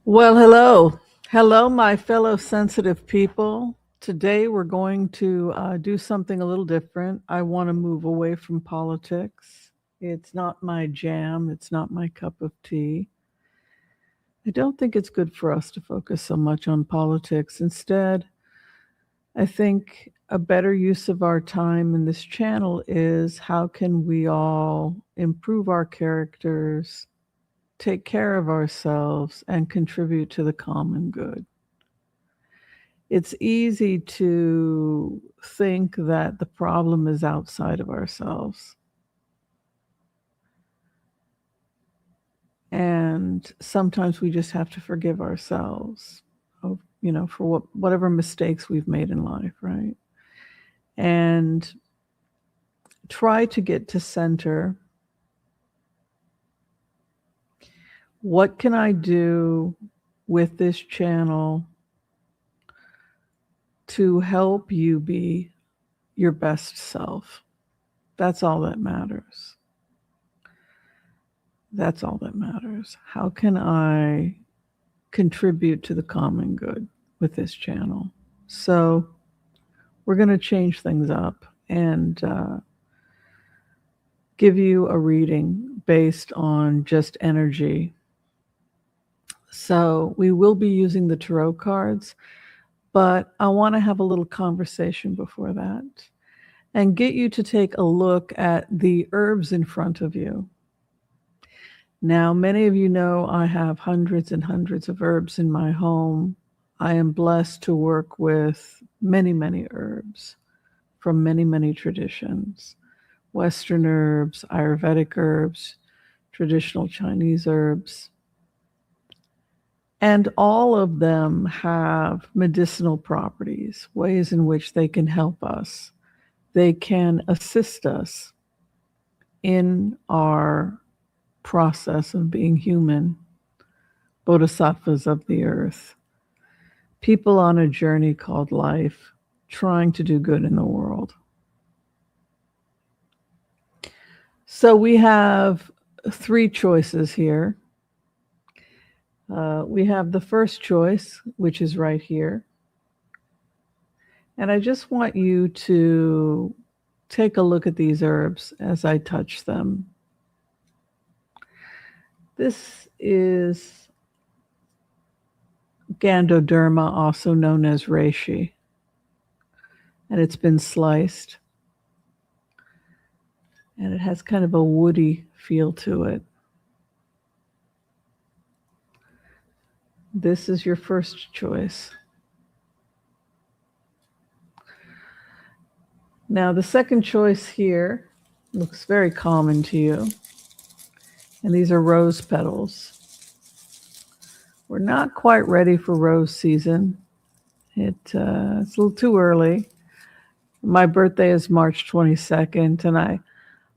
Well, hello. Hello, my fellow sensitive people. Today we're going to do something a little different. I want to move away from politics. It's not my jam, it's not my cup of tea. I don't think it's good for us to focus so much on politics. Instead, I think a better use of our time in this channel is how can we all improve our characters, take care of ourselves, and contribute to the common good. It's easy to think that the problem is outside of ourselves. And sometimes we just have to forgive ourselves, for whatever mistakes we've made in life, right? And try to get to center. What can I do with this channel to help you be your best self? That's all that matters. That's all that matters. How can I contribute to the common good with this channel? So we're going to change things up and give you a reading based on just energy. So we will be using the tarot cards, but I want to have a little conversation before that and get you to take a look at the herbs in front of you. Now, many of you know I have hundreds and hundreds of herbs in my home. I am blessed to work with many, many herbs from many, many traditions. Western herbs, Ayurvedic herbs, traditional Chinese herbs. And all of them have medicinal properties, ways in which they can help us. They can assist us in our process of being human, bodhisattvas of the earth, people on a journey called life, trying to do good in the world. So we have three choices here. We have the first choice, which is right here. And I just want you to take a look at these herbs as I touch them. This is Gandoderma, also known as Reishi, and it's been sliced. And it has kind of a woody feel to it. This is your first choice. Now, the second choice here looks very common to you. And these are rose petals. We're not quite ready for rose season. It's a little too early. My birthday is March 22nd, and I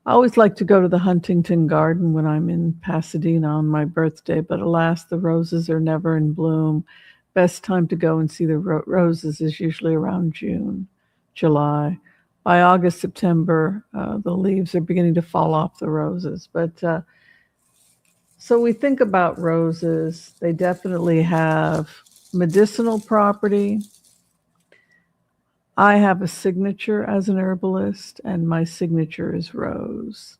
always like to go to the Huntington Garden when I'm in Pasadena on my birthday, but alas, the roses are never in bloom. Best time to go and see the roses is usually around June, July. By August, September, the leaves are beginning to fall off the roses. But so we think about roses. They definitely have medicinal property. I have a signature as an herbalist, and my signature is rose.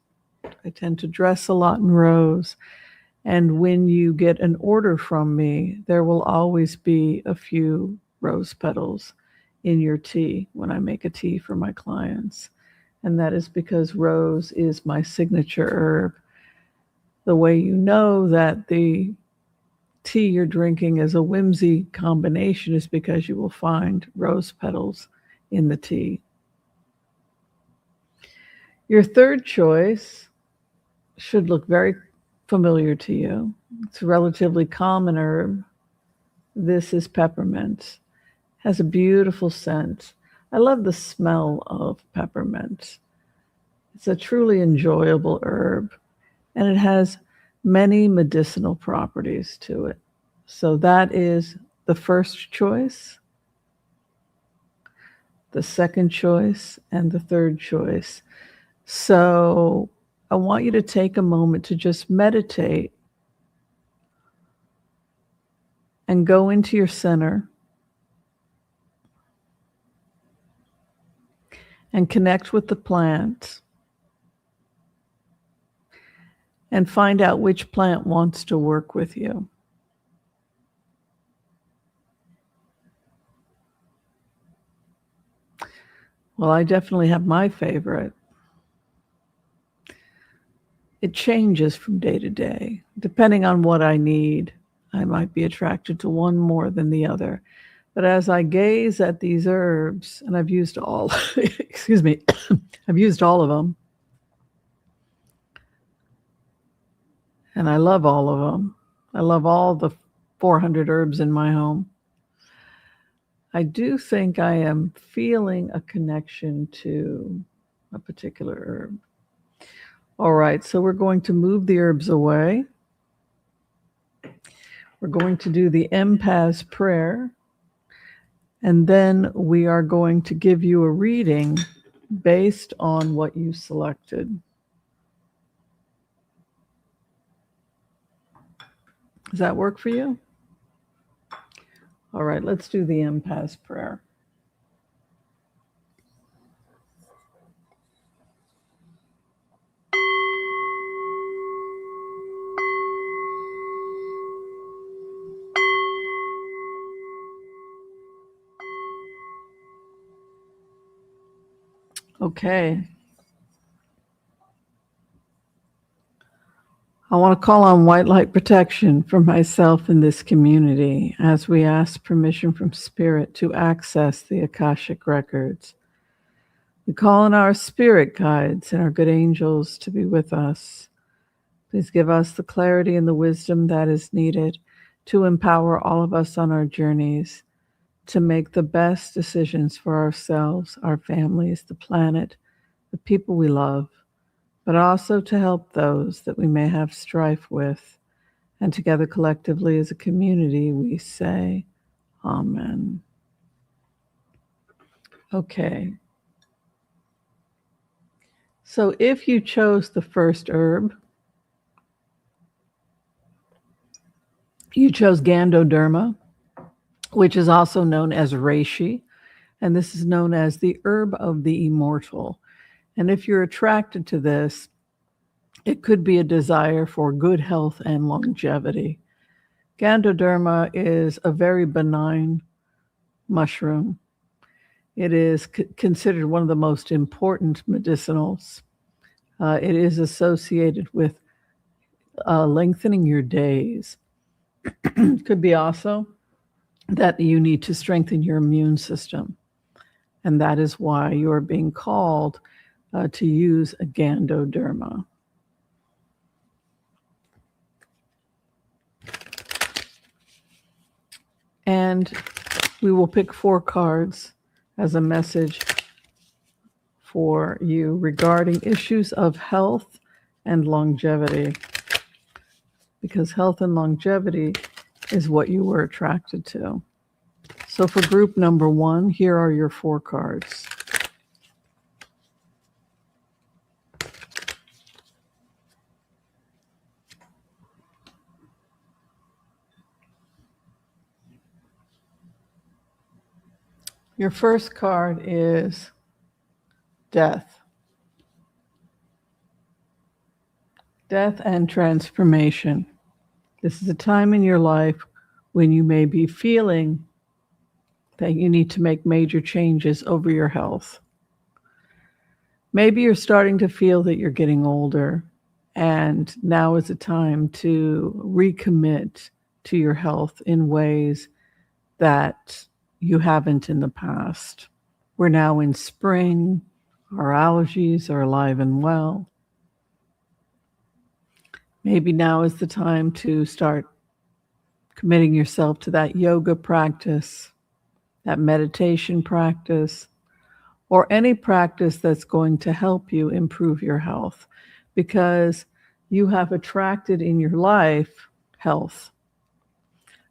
I tend to dress a lot in rose. And when you get an order from me, there will always be a few rose petals in your tea when I make a tea for my clients. And that is because rose is my signature herb. The way you know that the tea you're drinking is a Whimsy combination is because you will find rose petals in the tea. Your third choice should look very familiar to you. It's a relatively common herb. This is peppermint. It has a beautiful scent. I love the smell of peppermint. It's a truly enjoyable herb, and it has many medicinal properties to it. So that is the first choice, the second choice, and the third choice. So I want you to take a moment to just meditate and go into your center and connect with the plant and find out which plant wants to work with you. Well, I definitely have my favorite. It changes from day to day. Depending on what I need, I might be attracted to one more than the other. But as I gaze at these herbs, and I've used all, excuse me, I've used all of them. And I love all of them. I love all the 400 herbs in my home. I do think I am feeling a connection to a particular herb. All right, so we're going to move the herbs away. We're going to do the Empath prayer. And then we are going to give you a reading based on what you selected. Does that work for you? All right, let's do the Empath prayer. Okay. I want to call on white light protection for myself and this community as we ask permission from Spirit to access the Akashic records. We call on our spirit guides and our good angels to be with us. Please give us the clarity and the wisdom that is needed to empower all of us on our journeys to make the best decisions for ourselves, our families, the planet, the people we love, but also to help those that we may have strife with. And together collectively as a community, we say, Amen. Okay. So if you chose the first herb, you chose Gandoderma, which is also known as Reishi, and this is known as the herb of the immortal. And if you're attracted to this, it could be a desire for good health and longevity. Gandoderma is a very benign mushroom. It is considered one of the most important medicinals. It is associated with lengthening your days. Could be also that you need to strengthen your immune system. And that is why you're being called to use a Gandoderma. And we will pick 4 cards as a message for you regarding issues of health and longevity. Because health and longevity is what you were attracted to. So for group number 1, here are your 4 cards. Your first card is death. Death and transformation. This is a time in your life when you may be feeling that you need to make major changes over your health. Maybe you're starting to feel that you're getting older, and now is a time to recommit to your health in ways that you haven't in the past. We're now in spring. Our allergies are alive and well. Maybe now is the time to start committing yourself to that yoga practice, that meditation practice, or any practice that's going to help you improve your health, because you have attracted in your life health,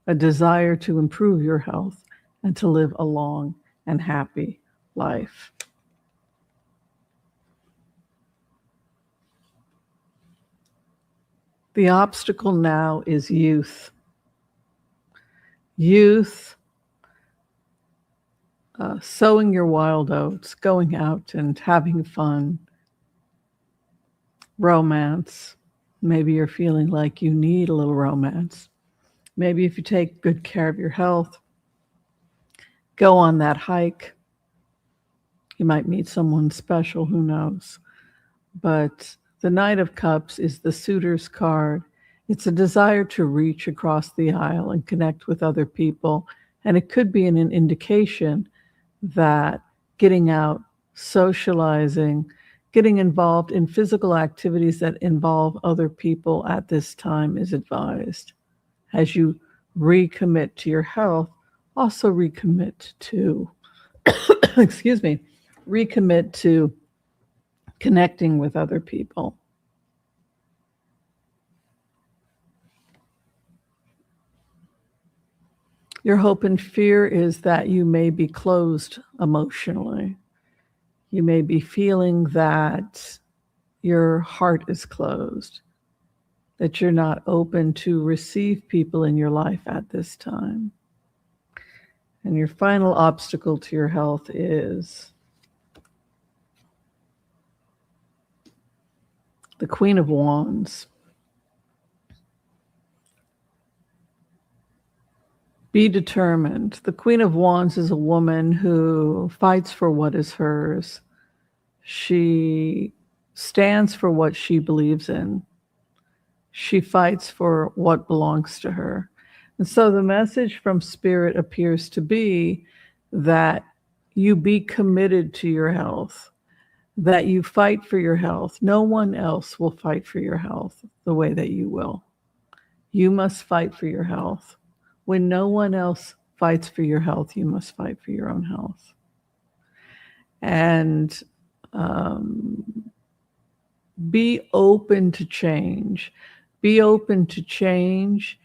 a desire to improve your health and to live a long and happy life. The obstacle now is youth. youth, sowing your wild oats, going out and having fun, romance. Maybe you're feeling like you need a little romance. Maybe if you take good care of your health, go on that hike, you might meet someone special, who knows. But the Knight of Cups is the suitor's card. It's a desire to reach across the aisle and connect with other people. And it could be an indication that getting out, socializing, getting involved in physical activities that involve other people at this time is advised. As you recommit to your health, also recommit to, excuse me, recommit to connecting with other people. Your hope and fear is that you may be closed emotionally. You may be feeling that your heart is closed, that you're not open to receive people in your life at this time. And your final obstacle to your health is the Queen of Wands. Be determined. The Queen of Wands is a woman who fights for what is hers. She stands for what she believes in. She fights for what belongs to her. And so the message from Spirit appears to be that you be committed to your health, that you fight for your health. No one else will fight for your health the way that you will. You must fight for your health. When no one else fights for your health, you must fight for your own health. And be open to change. Be open to change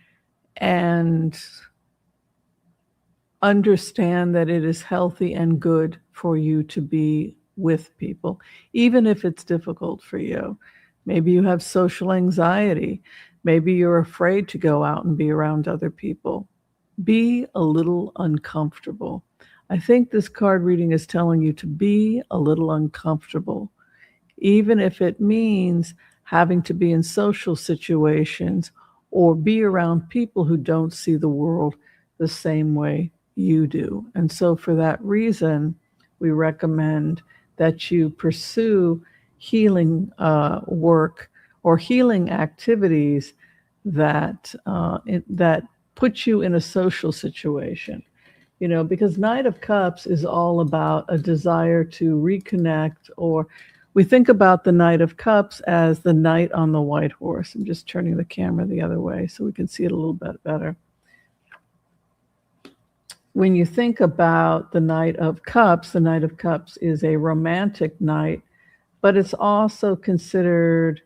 and understand that it is healthy and good for you to be with people, even if it's difficult for you. Maybe you have social anxiety. Maybe you're afraid to go out and be around other people. Be a little uncomfortable. I think this card reading is telling you to be a little uncomfortable, even if it means having to be in social situations or be around people who don't see the world the same way you do. And so for that reason, we recommend that you pursue healing work or healing activities that that put you in a social situation. You know, because Knight of Cups is all about a desire to reconnect, or we think about the Knight of Cups as the knight on the white horse. I'm just turning the camera the other way so we can see it a little bit better. When you think about the Knight of Cups is a romantic knight, but it's also considered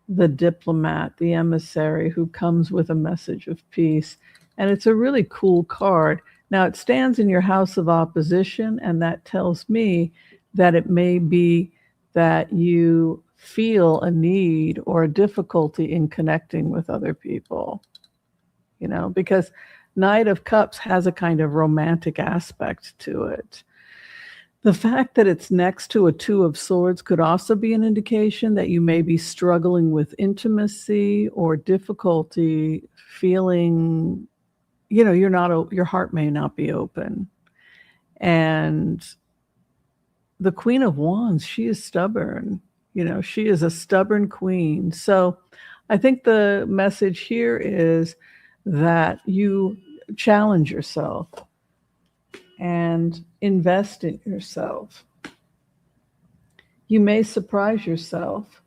the diplomat, the emissary who comes with a message of peace. And it's a really cool card. Now, it stands in your house of opposition, and that tells me that it may be that you feel a need or a difficulty in connecting with other people, you know, because Knight of Cups has a kind of romantic aspect to it. The fact that it's next to a Two of Swords could also be an indication that you may be struggling with intimacy or difficulty feeling, you know, your heart may not be open. And the Queen of Wands, she is stubborn. You know, she is a stubborn queen. So I think the message here is that you challenge yourself and invest in yourself. You may surprise yourself.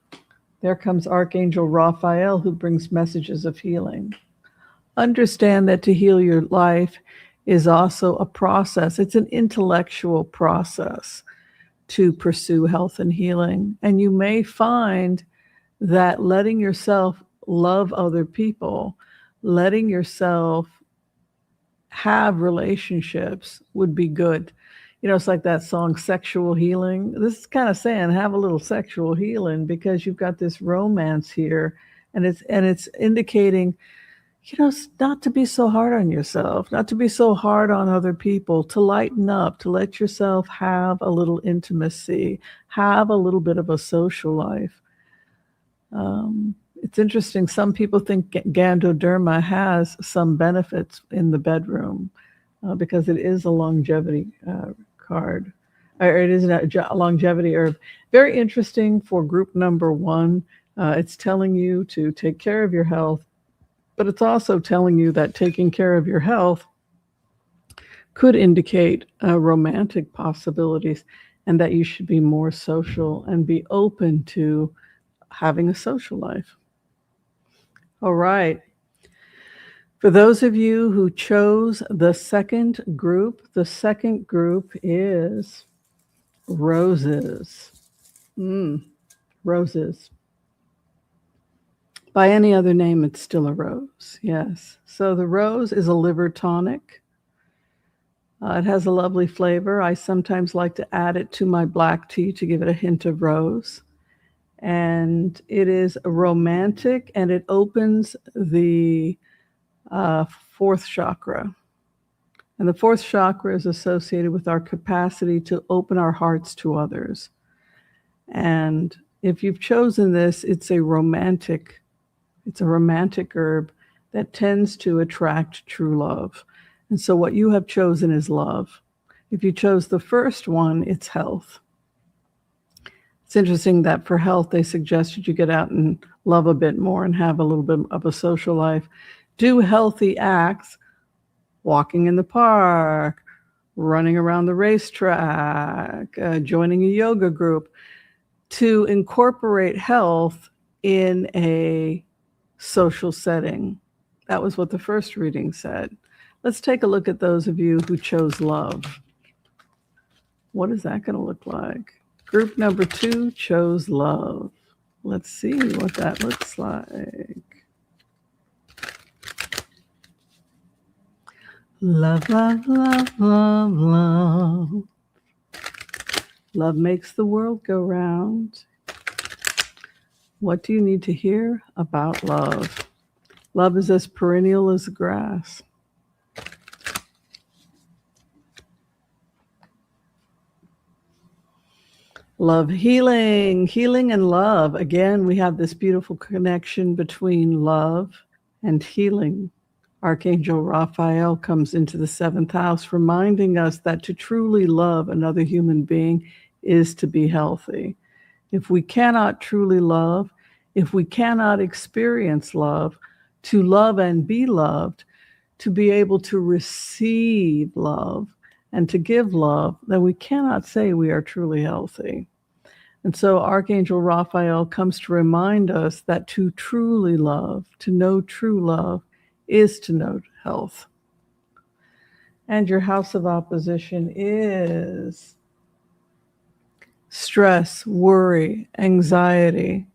There comes Archangel Raphael, who brings messages of healing. Understand that to heal your life is also a process. It's an intellectual process to pursue health and healing. And you may find that letting yourself love other people, letting yourself have relationships would be good. You know, it's like that song, Sexual Healing. This is kind of saying have a little sexual healing, because you've got this romance here, and it's indicating, not to be so hard on yourself, not to be so hard on other people, to lighten up, to let yourself have a little intimacy, have a little bit of a social life. It's interesting. Some people think Gandoderma has some benefits in the bedroom because it is a longevity card, or it is a longevity herb. Very interesting for group number 1. It's telling you to take care of your health, but it's also telling you that taking care of your health could indicate romantic possibilities, and that you should be more social and be open to having a social life. All right. For those of you who chose the second group is roses. Roses. By any other name, it's still a rose. Yes. So the rose is a liver tonic. It has a lovely flavor. I sometimes like to add it to my black tea to give it a hint of rose. And it is romantic, and it opens the fourth chakra. And the fourth chakra is associated with our capacity to open our hearts to others. And if you've chosen this, it's a romantic herb that tends to attract true love. And so what you have chosen is love. If you chose the first one, it's health. It's interesting that for health, they suggested you get out and love a bit more and have a little bit of a social life. Do healthy acts, walking in the park, running around the racetrack, joining a yoga group, to incorporate health in a social setting. That was what the first reading said. Let's take a look at those of you who chose love. What is that going to look like? Group number 2 chose love. Let's see what that looks like. Love, love, love, love, love. Love makes the world go round. What do you need to hear about love? Love is as perennial as grass. Love, healing and love. Again, we have this beautiful connection between love and healing. Archangel Raphael comes into the 7th house, reminding us that to truly love another human being is to be healthy. If we cannot truly love, if we cannot experience love, to love and be loved, to be able to receive love and to give love, then we cannot say we are truly healthy. And so Archangel Raphael comes to remind us that to truly love, to know true love, is to know health. And your house of opposition is stress, worry, anxiety,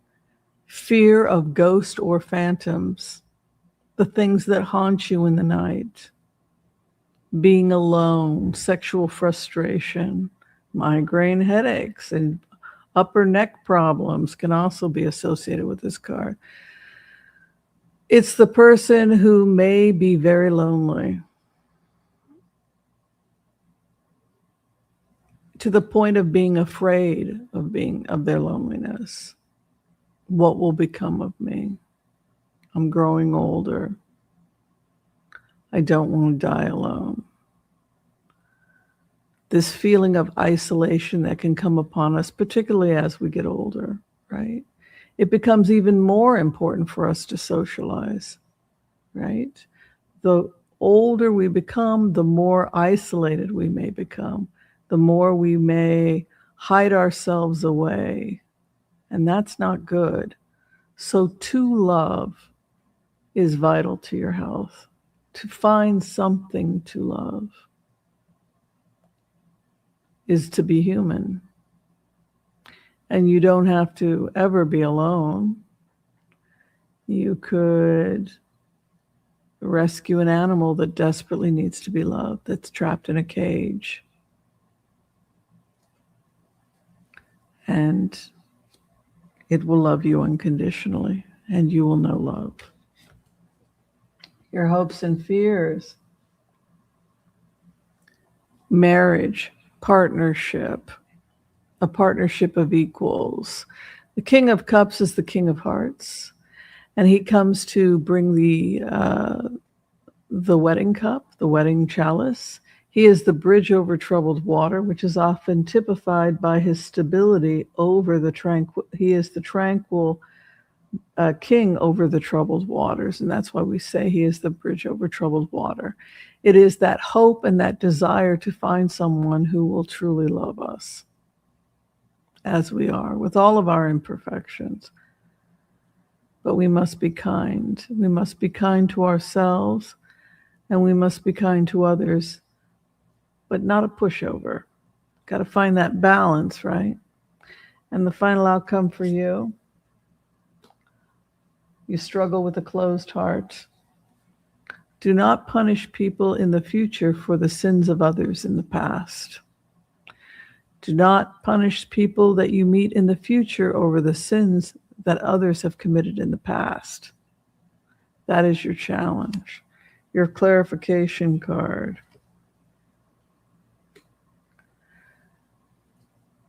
fear of ghosts or phantoms, the things that haunt you in the night, being alone, sexual frustration, migraine headaches, and upper neck problems can also be associated with this card. It's the person who may be very lonely, to the point of being afraid of their loneliness. What will become of me? I'm growing older. I don't want to die alone. This feeling of isolation that can come upon us, particularly as we get older, right? It becomes even more important for us to socialize, right? The older we become, the more isolated we may become, the more we may hide ourselves away, and that's not good. So to love is vital to your health, to find something to love is to be human. And you don't have to ever be alone. You could rescue an animal that desperately needs to be loved, that's trapped in a cage. And it will love you unconditionally, and you will know love. your hopes and fears, marriage, partnership, a partnership of equals. The King of Cups is the King of Hearts, and he comes to bring the wedding cup, the wedding chalice. He is the bridge over troubled water, which is often typified by his stability over the tranquil. He is the tranquil king over the troubled waters, and that's why we say he is the bridge over troubled water. It is that hope and that desire to find someone who will truly love us as we are, with all of our imperfections. But we must be kind. We must be kind to ourselves, and we must be kind to others, but not a pushover. Got to find that balance, right? And the final outcome for you, you struggle with a closed heart. Do not punish people in the future for the sins of others in the past. Do not punish people that you meet in the future over the sins that others have committed in the past. That is your challenge, your clarification card.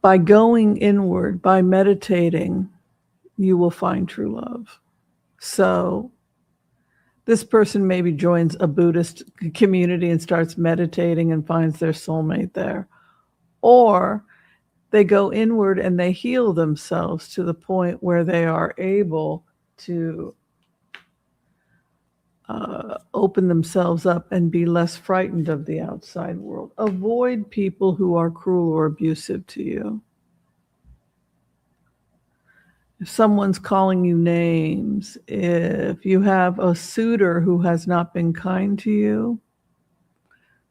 By going inward, by meditating, you will find true love. So this person maybe joins a Buddhist community and starts meditating and finds their soulmate there. Or they go inward and they heal themselves to the point where they are able to open themselves up and be less frightened of the outside world. Avoid people who are cruel or abusive to you. If someone's calling you names, if you have a suitor who has not been kind to you,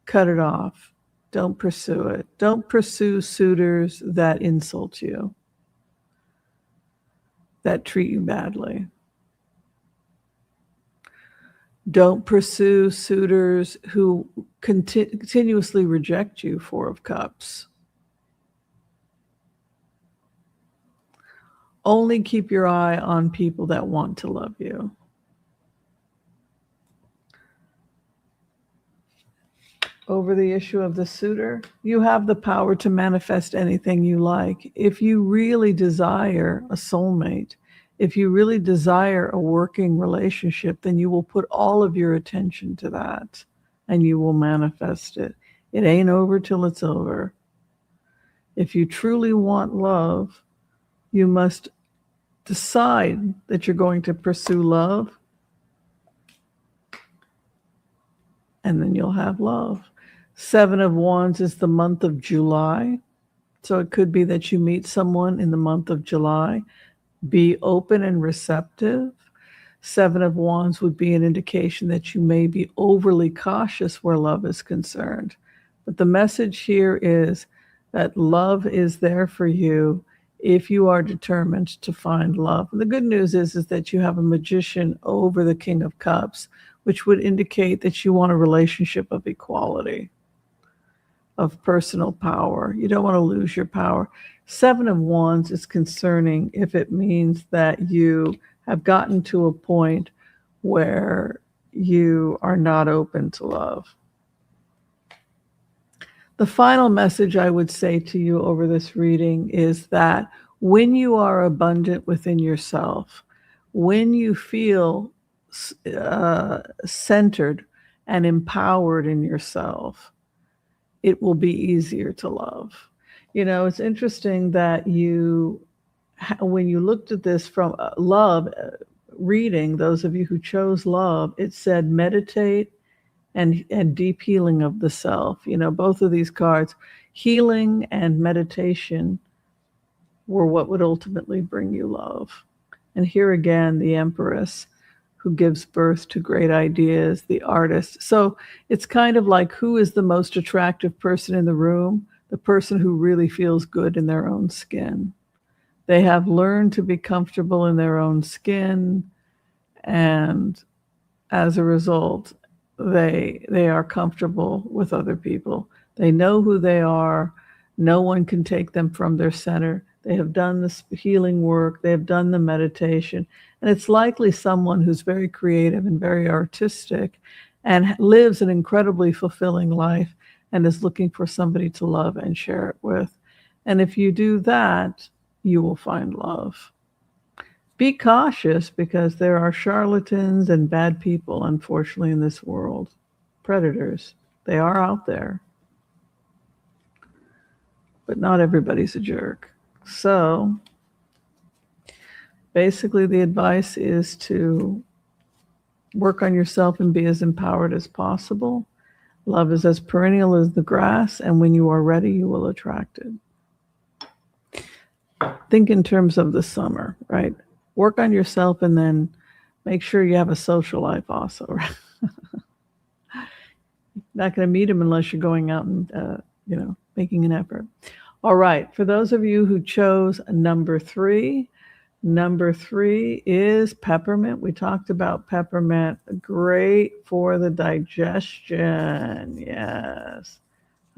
cut it off. Don't pursue it. Don't pursue suitors that insult you, that treat you badly. Don't pursue suitors who continuously reject you, Four of Cups. Only keep your eye on people that want to love you. Over the issue of the suitor, you have the power to manifest anything you like. If you really desire a soulmate, if you really desire a working relationship, then you will put all of your attention to that and you will manifest it. It ain't over till it's over. If you truly want love, you must decide that you're going to pursue love, and then you'll have love. Seven of Wands is the month of July. So it could be that you meet someone in the month of July. Be open and receptive. Seven of Wands would be an indication that you may be overly cautious where love is concerned. But the message here is that love is there for you if you are determined to find love. And the good news is that you have a magician over the King of Cups, which would indicate that you want a relationship of equality, of personal power. You don't want to lose your power. Seven of Wands is concerning if it means that you have gotten to a point where you are not open to love. The final message I would say to you over this reading is that when you are abundant within yourself, when you feel centered and empowered in yourself, it will be easier to love. You know, it's interesting that when you looked at this from love reading, those of you who chose love, it said meditate and deep healing of the self. You know, both of these cards, healing and meditation, were what would ultimately bring you love. And here again, the Empress, who gives birth to great ideas, the artist. So it's kind of like, who is the most attractive person in the room? The person who really feels good in their own skin. They have learned to be comfortable in their own skin, and as a result, they are comfortable with other people. They know who they are. No one can take them from their center. They have done this healing work. They have done the meditation. And it's likely someone who's very creative and very artistic and lives an incredibly fulfilling life and is looking for somebody to love and share it with. And if you do that, you will find love. Be cautious because there are charlatans and bad people, unfortunately, in this world. Predators. They are out there. But not everybody's a jerk. So basically the advice is to work on yourself and be as empowered as possible. Love is as perennial as the grass, and when you are ready, you will attract it. Think in terms of the summer, right? Work on yourself and then make sure you have a social life also. Right? Not going to meet him unless you're going out and, making an effort. All right. For those of you who chose number 3 is peppermint. We talked about peppermint. Great for the digestion. Yes.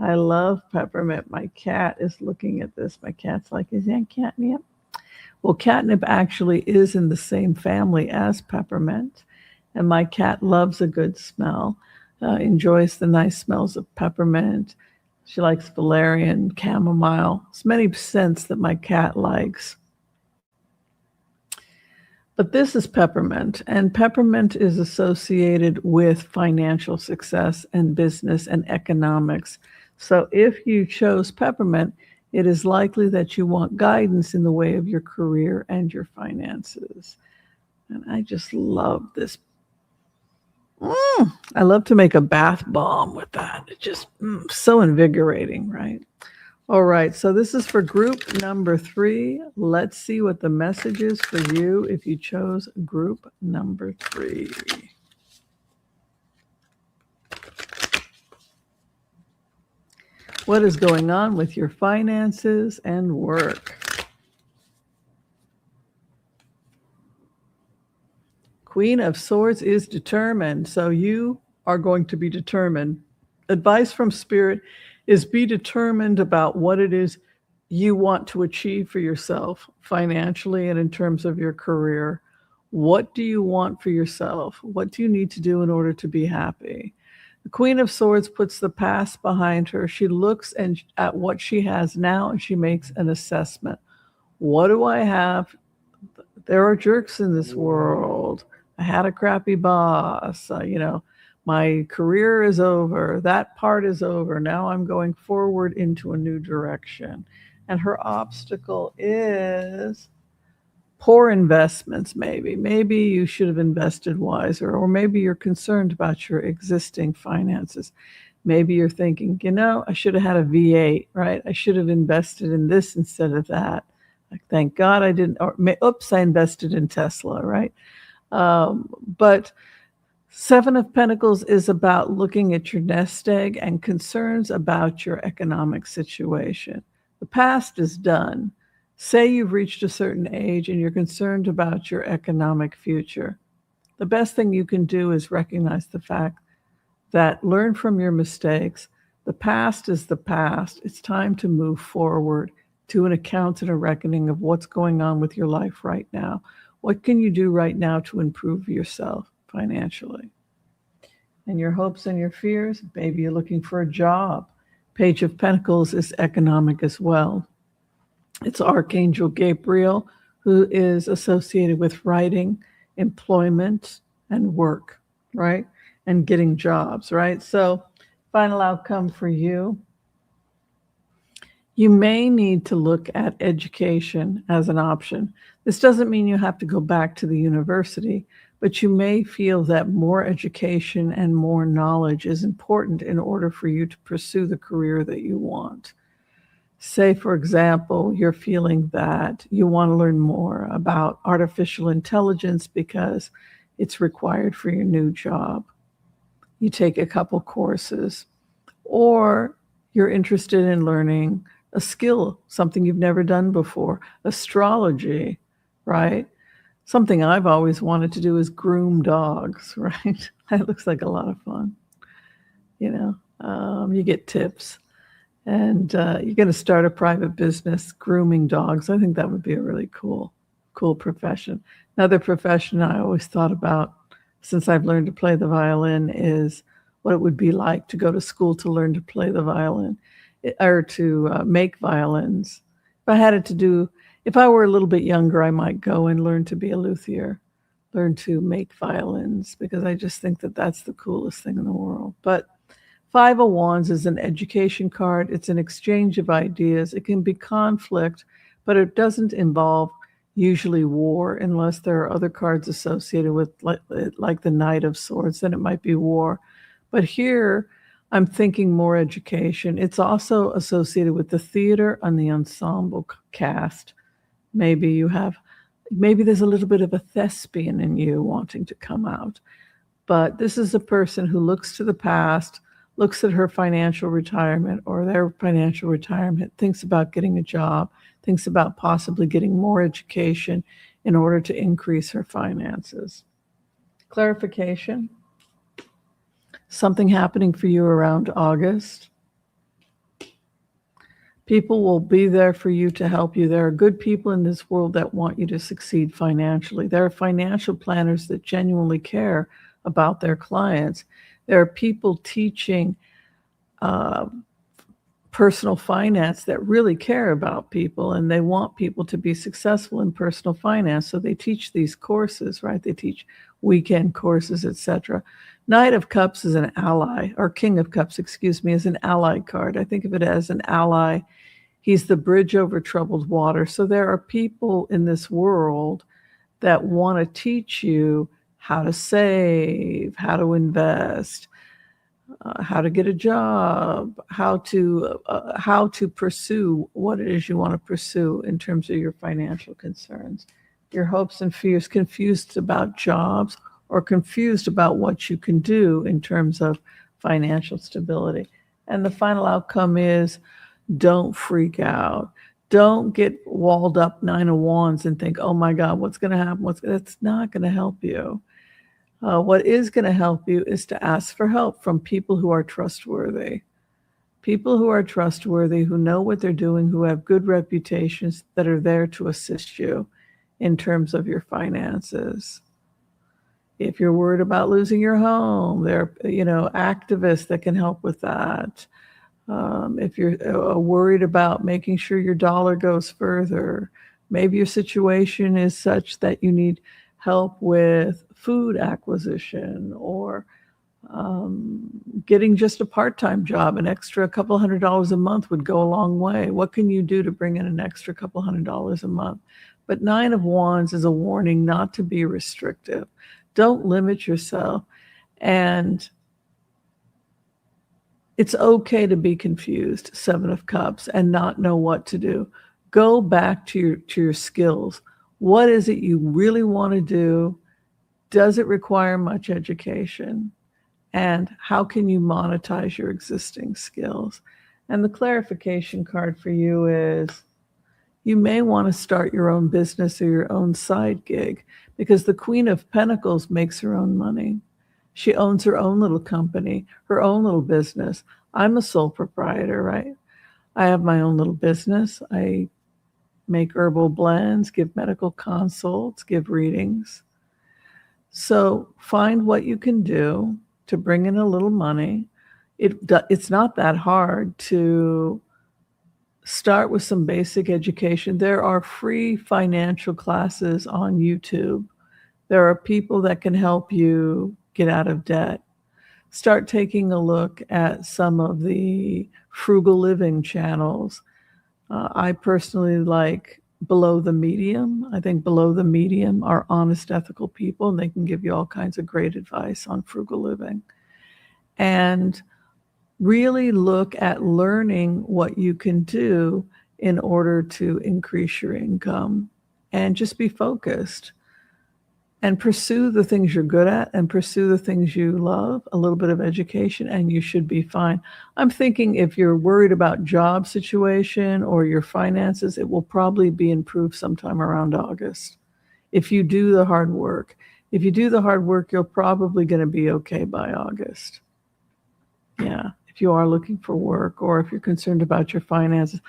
I love peppermint. My cat is looking at this. My cat's like, is that catnip? Well, catnip actually is in the same family as peppermint. And my cat loves a good smell, enjoys the nice smells of peppermint. She likes valerian, chamomile. There's many scents that my cat likes. But this is peppermint, and peppermint is associated with financial success and business and economics. So if you chose peppermint, it is likely that you want guidance in the way of your career and your finances. And I just love this. I love to make a bath bomb with that. It's just so invigorating, right? All right, so this is for group number 3. Let's see what the message is for you if you chose group number 3. What is going on with your finances and work? Queen of Swords is determined, so you are going to be determined. Advice from Spirit is be determined about what it is you want to achieve for yourself financially and in terms of your career. What do you want for yourself? What do you need to do in order to be happy? The Queen of Swords puts the past behind her. She looks at what she has now and she makes an assessment. What do I have? There are jerks in this world. I had a crappy boss. My career is over. That part is over. Now I'm going forward into a new direction. And her obstacle is poor investments, maybe. Maybe you should have invested wiser, or maybe you're concerned about your existing finances. Maybe you're thinking, I should have had a V8, right? I should have invested in this instead of that. Thank God I didn't. I invested in Tesla, right? But Seven of Pentacles is about looking at your nest egg and concerns about your economic situation. The past is done. Say you've reached a certain age and you're concerned about your economic future. The best thing you can do is recognize the fact that learn from your mistakes. The past is the past. It's time to move forward to an account and a reckoning of what's going on with your life right now. What can you do right now to improve yourself financially? And your hopes and your fears, maybe you're looking for a job. Page of Pentacles is economic as well. It's Archangel Gabriel, who is associated with writing, employment, and work, right? And getting jobs, right? So, final outcome for you. You may need to look at education as an option. This doesn't mean you have to go back to the university, but you may feel that more education and more knowledge is important in order for you to pursue the career that you want. Say, for example, you're feeling that you want to learn more about artificial intelligence because it's required for your new job. You take a couple courses, or you're interested in learning a skill, something you've never done before, astrology, right? Something I've always wanted to do is groom dogs, right? That looks like a lot of fun. You get tips. And you're going to start a private business grooming dogs. I think that would be a really cool profession. Another profession I always thought about since I've learned to play the violin is what it would be like to go to school to learn to play the violin or to make violins. If I were a little bit younger, I might go and learn to be a luthier, learn to make violins, because I just think that that's the coolest thing in the world. But Five of Wands is an education card. It's an exchange of ideas. It can be conflict, but it doesn't involve usually war unless there are other cards associated with like the Knight of Swords, then it might be war. But here I'm thinking more education. It's also associated with the theater and the ensemble cast. Maybe there's a little bit of a thespian in you wanting to come out. But this is a person who looks to the past, looks at her financial retirement or their financial retirement, thinks about getting a job, thinks about possibly getting more education in order to increase her finances. Clarification. Something happening for you around August. People will be there for you to help you. There are good people in this world that want you to succeed financially. There are financial planners that genuinely care about their clients. There are people teaching personal finance that really care about people, and they want people to be successful in personal finance. So they teach these courses, right? They teach weekend courses, etc. Knight of Cups is an ally, or King of Cups, excuse me, is an ally card. I think of it as an ally. He's the bridge over troubled water. So there are people in this world that want to teach you how to save, how to invest, how to get a job, how to pursue what it is you want to pursue in terms of your financial concerns, your hopes and fears, confused about jobs or confused about what you can do in terms of financial stability. And the final outcome is don't freak out. Don't get walled up, Nine of Wands, and think, oh my God, what's going to happen? That's not going to help you. What is going to help you is to ask for help from people who are trustworthy. People who are trustworthy, who know what they're doing, who have good reputations, that are there to assist you in terms of your finances. If you're worried about losing your home, there are, activists that can help with that. If you're worried about making sure your dollar goes further, maybe your situation is such that you need help with food acquisition or getting just a part-time job. An extra couple $100 a month would go a long way. What can you do to bring in an extra couple $100 a month? But Nine of Wands is a warning not to be restrictive. Don't limit yourself. And it's okay to be confused, Seven of Cups, and not know what to do. Go back to your skills. What is it you really want to do? Does it require much education? And how can you monetize your existing skills? And the clarification card for you is you may want to start your own business or your own side gig, because the Queen of Pentacles makes her own money. She owns her own little company, her own little business. I'm a sole proprietor, right? I have my own little business. I make herbal blends, give medical consults, give readings. So find what you can do to bring in a little money. It's not that hard to start with some basic education. There are free financial classes on YouTube. There are people that can help you get out of debt. Start taking a look at some of the frugal living channels. I personally like Below the Medium. I think Below the Medium are honest, ethical people, and they can give you all kinds of great advice on frugal living. And really look at learning what you can do in order to increase your income, and just be focused and pursue the things you're good at and pursue the things you love, a little bit of education, and you should be fine. I'm thinking if you're worried about job situation or your finances, it will probably be improved sometime around August. If you do the hard work. If you do the hard work, you're probably going to be okay by August. Yeah. if you are looking for work or if you're concerned about your finances.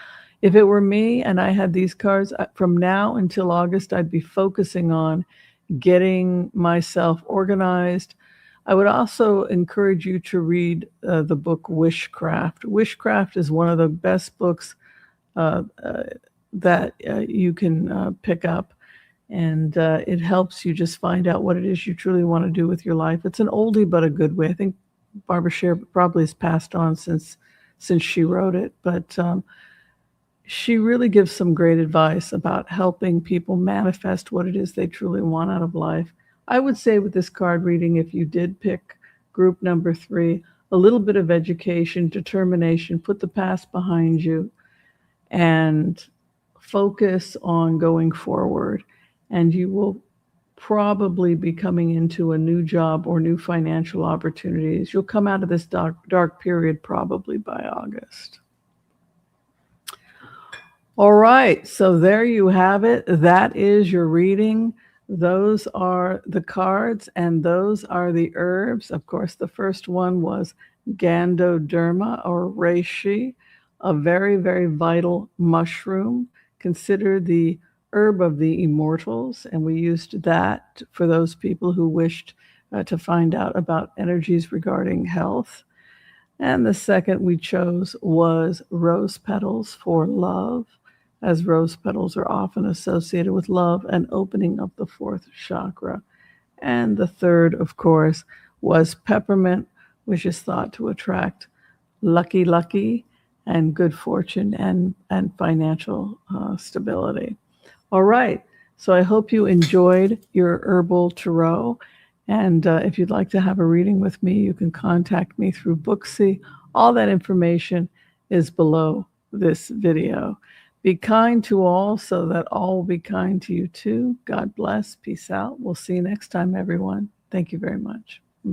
If it were me and I had these cards, from now until August, I'd be focusing on getting myself organized. I would also encourage you to read the book Wishcraft. Wishcraft is one of the best books that you can pick up. And it helps you just find out what it is you truly want to do with your life. It's an oldie but a good way. I think Barbara Sher probably has passed on since she wrote it, but she really gives some great advice about helping people manifest what it is they truly want out of life. I would say with this card reading, if you did pick group number 3, a little bit of education, determination, put the past behind you, and focus on going forward. And you will probably be coming into a new job or new financial opportunities. You'll come out of this dark period probably by August. All right, so there you have it. That is your reading. Those are the cards and those are the herbs. Of course, the first one was Gandoderma or Reishi, a very, very vital mushroom, considered the herb of the immortals, and we used that for those people who wished to find out about energies regarding health. And the second we chose was rose petals for love, as rose petals are often associated with love and opening of the 4th chakra. And the third, of course, was peppermint, which is thought to attract lucky and good fortune and financial stability. All right, so I hope you enjoyed your Herbal Tarot. And if you'd like to have a reading with me, you can contact me through Booksy. All that information is below this video. Be kind to all so that all will be kind to you too. God bless. Peace out. We'll see you next time, everyone. Thank you very much.